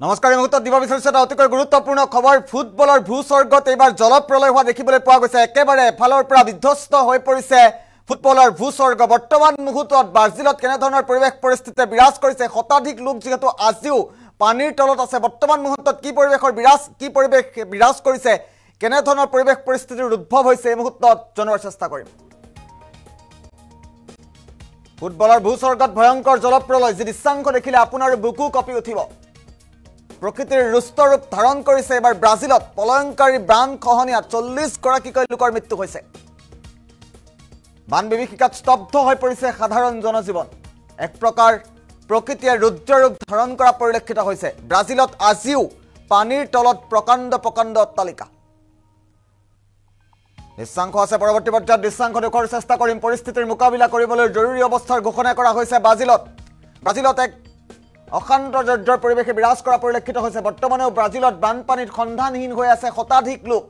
নমস্কাৰ এই মুহূৰ্তত দিব বিচাৰিছো এটা অতিকৈ গুৰুত্বপূৰ্ণ খবৰ ফুটবলৰ ভূস্বৰ্গত এইবাৰ জলপ্ৰলয় হোৱা দেখিবলৈ পোৱা গৈছে একেবাৰে এফালৰ পৰা বিধ্বস্ত হৈ পৰিছে ফুটবলৰ ভূস্বৰ্গ বৰ্তমান মুহূৰ্তত ব্ৰাজিলত কেনে ধৰণৰ পৰিৱেশ পৰিস্থিতি বিৰাজ কৰিছে শতাধিক লোক যেহেতু আজিও পানীৰ তলত আছে বৰ্তমান মুহূৰ্তত কি পৰিৱেশ বিৰাজ কৰিছে কেনে ধৰণৰ পৰিৱেশ পৰিস্থিতিৰ উদ্ভৱ হৈছে এই মুহূৰ্তত জনাৰ চেষ্টা কৰিম ফুটবলৰ ভূস্বৰ্গত ভয়ংকৰ জলপ্ৰলয় যি দৃশ্যাংশ দেখিলে আপোনাৰ বুকু কঁপি উঠিব প্ৰকৃতিৰ ৰুষ্ট ৰূপ ধাৰণ কৰিছে এবাৰ ব্ৰাজিলত পলয়ংকাৰী বান খহনীয়া 40 গৰাকীকৈ লোকৰ মৃত্যু হৈছে বান বিভীষিকাত স্তব্ধ হৈ পৰিছে সাধাৰণ জনজীৱন এক প্ৰকাৰ প্ৰকৃতিয়ে ৰুদ্ৰ ৰূপ ধাৰণ কৰা পৰিলক্ষিত হৈছে ব্ৰাজিলত আজিও পানীৰ তলত প্ৰকাণ্ড অট্টালিকা দৃশ্যাংশ আছে পৰৱৰ্তী পৰ্যায়ত দৃশ্যাংশ দেখুৱাৰ চেষ্টা কৰিম পৰিস্থিতিৰ মোকাবিলা কৰিবলৈ জৰুৰী অৱস্থাৰ ঘোষণা কৰা হৈছে ব্ৰাজিলত এক অশান্ত যজ্ঞৰ পৰিৱেশে বিৰাজ কৰা পৰিলক্ষিত হৈছে বৰ্তমানেও ব্ৰাজিলত বানপানীত সন্ধানহীন হৈ আছে শতাধিক লোক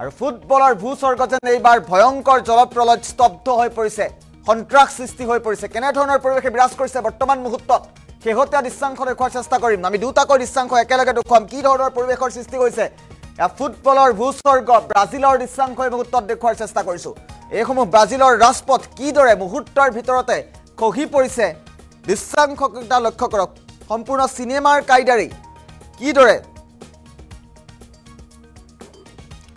আৰু ফুটবলৰ ভূস্বৰ্গ যেন এইবাৰ ভয়ংকৰ জলপ্ৰলয়ত স্তব্ধ হৈ পৰিছে সন্ত্ৰাস সৃষ্টি হৈ পৰিছে কেনে ধৰণৰ পৰিৱেশে বিৰাজ কৰিছে বৰ্তমান মুহূৰ্তত শেহতীয়া দৃশ্যাংশ দেখুৱাৰ চেষ্টা কৰিম আমি দুটাকৈ দৃশ্যাংশ একেলগে দেখুৱাম কি ধৰণৰ পৰিৱেশৰ সৃষ্টি হৈছে ফুটবলৰ ভূস্বৰ্গ ব্ৰাজিলৰ দৃশ্যাংশ এই মুহূৰ্তত দেখুৱাৰ চেষ্টা কৰিছোঁ এইসমূহ ব্ৰাজিলৰ ৰাজপথ কিদৰে মুহূৰ্তৰ ভিতৰতে খহি পৰিছে দৃশ্যাংশকেইটা লক্ষ্য কৰক সম্পূৰ্ণ চিনেমাৰ কাইদাৰী কিদৰে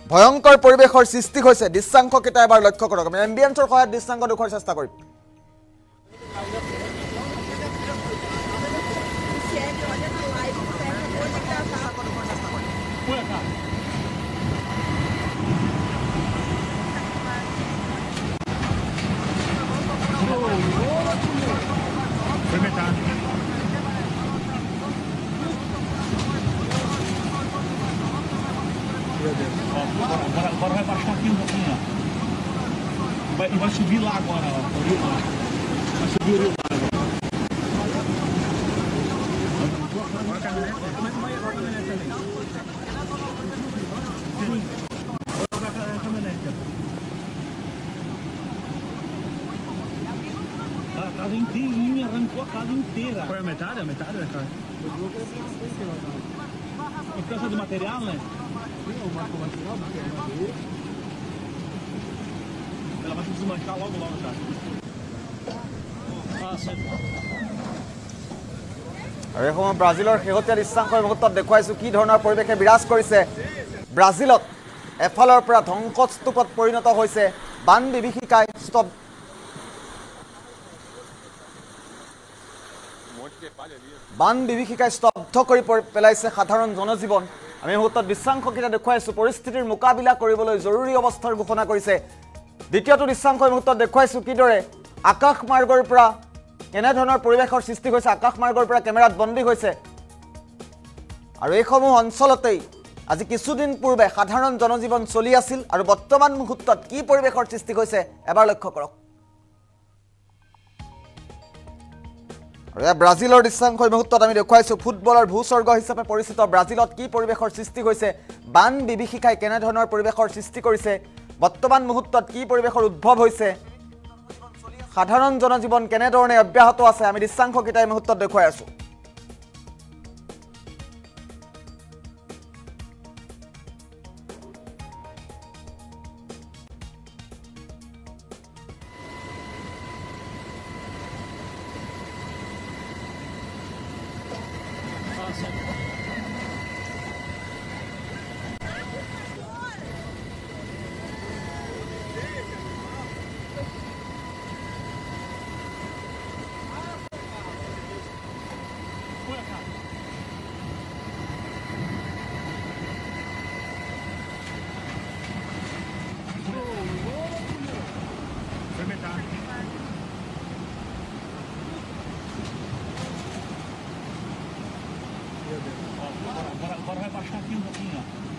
ভয়ংকৰ পৰিৱেশৰ সৃষ্টি হৈছে দৃশ্যাংশকেইটা এবাৰ লক্ষ্য কৰক আমি এম্বিয়েন্সৰ সহায়ত দৃশ্যাংশ দেখুৱাৰ চেষ্টা কৰিম Agora vai baixar aqui um pouquinho, ó. E vai subir lá agora, ó. O rio lá. Vai subir o rio lá agora. A casa inteirinha, arrancou a casa inteira. Foi a metade, né, cara? Por causa do material, né? Ela vai se desmanchar logo, tá? আৰু এই সময় ব্ৰাজিলৰ শেহতীয়া দৃশ্যাংশৰ মুহূৰ্তত দেখুৱাইছোঁ কি ধৰণৰ পৰিৱেশে বিৰাজ কৰিছে ব্ৰাজিলত এফালৰ পৰা ধ্বংসস্তূপত পৰিণত হৈছে বান বিভীষিকাই স্তব্ধ কৰি পেলাইছে সাধাৰণ জনজীৱন আমি মুহূৰ্তত দৃশ্যাংশকেইটা দেখুৱাইছোঁ পৰিস্থিতিৰ মোকাবিলা কৰিবলৈ জৰুৰী অৱস্থাৰ ঘোষণা কৰিছে দ্বিতীয়টো দৃশ্যাংশ মুহূৰ্তত দেখুৱাইছোঁ কিদৰে আকাশমাৰ্গৰ পৰা কেনেধৰণৰ পৰিৱেশৰ সৃষ্টি হৈছে আকাশমাৰ্গৰ পৰা কেমেৰাত বন্দী হৈছে আৰু এইসমূহ অঞ্চলতেই আজি কিছুদিন পূৰ্বে সাধাৰণ জনজীৱন চলি আছিল আৰু বৰ্তমান মুহূৰ্তত কি পৰিৱেশৰ সৃষ্টি হৈছে এবাৰ লক্ষ্য কৰক ব্ৰাজিলৰ দৃশ্যাংশ মুহূৰ্তত আমি দেখুৱাইছোঁ ফুটবলৰ ভূস্বৰ্গ হিচাপে পৰিচিত ব্ৰাজিলত কি পৰিৱেশৰ সৃষ্টি হৈছে বান বিভীষিকাই কেনেধৰণৰ পৰিৱেশৰ সৃষ্টি কৰিছে বৰ্তমান মুহূৰ্তত কি পৰিৱেশৰ উদ্ভৱ হৈছে সাধাৰণ জনজীৱন কেনেধৰণে অব্যাহত আছে আমি দৃশ্যাংশকেইটা এই মুহূৰ্তত দেখুৱাই আছোঁ Agora vai baixar aqui um pouquinho, ó.